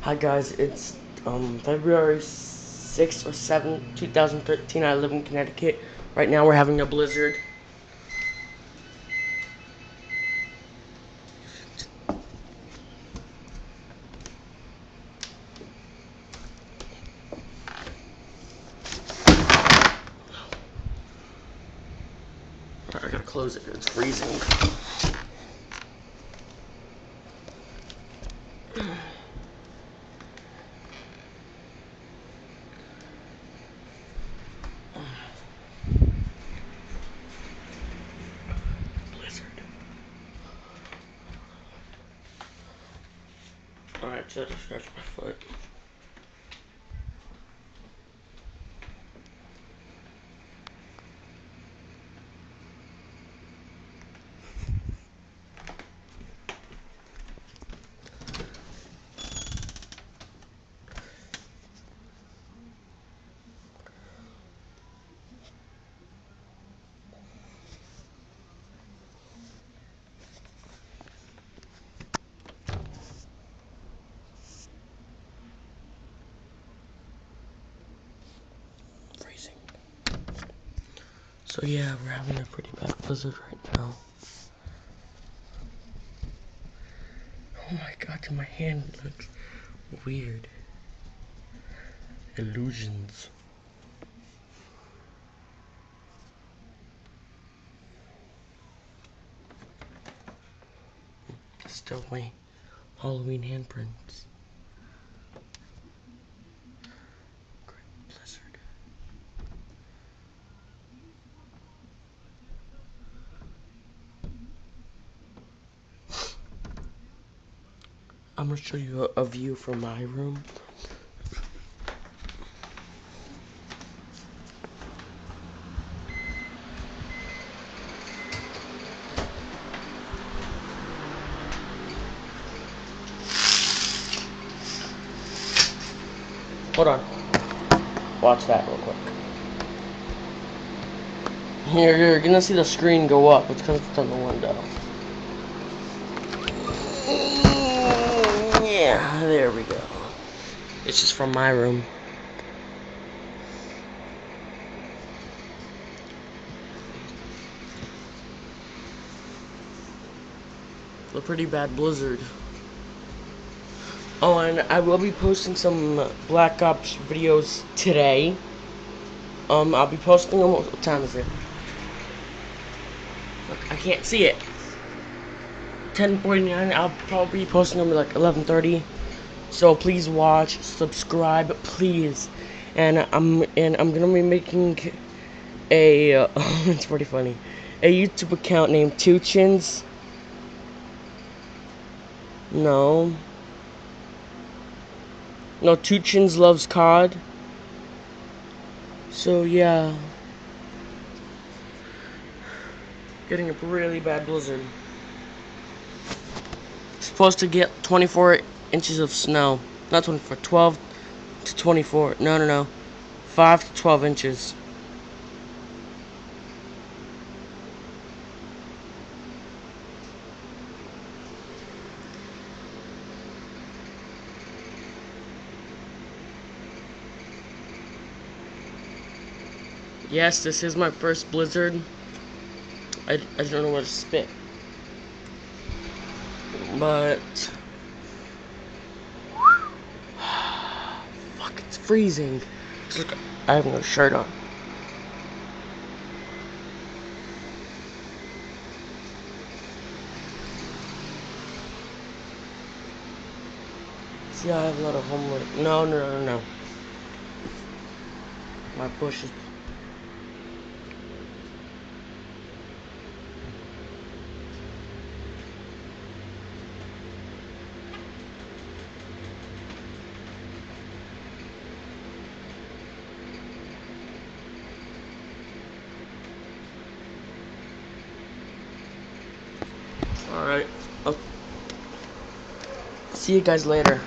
Hi guys, it's February 6th or 7th, 2013. I live in Connecticut. Right now we're having a blizzard. I gotta close it, it's freezing. Blizzard. Alright, so I just scratched my foot. Freezing. So yeah, we're having a pretty bad blizzard right now. Oh my god, my hand looks weird. Illusions. Still my Halloween handprints. Great blizzard. I'm gonna show you a view from my room. Hold on. Watch that real quick. Here, you're gonna see the screen go up. It's because it's on the window. Yeah, there we go. It's just from my room. A pretty bad blizzard. Oh, and I will be posting some Black Ops videos today. I'll be posting them. What time is it? Look, I can't see it. 10:49. I'll probably be posting them at like 11:30. So please watch, subscribe, please. And I'm gonna be making a it's pretty funny. A YouTube account named Two Chins. No, Two Chins Loves COD. So yeah, getting a really bad blizzard. Supposed to get 24 inches of snow. Not 24, 12 to 24. No. 5 to 12 inches. Yes, this is my first blizzard. I don't know what to spit. But fuck, it's freezing. Look, I have no shirt on. See, I have a lot of homework. No. My bush is. Alright. I'll see you guys later.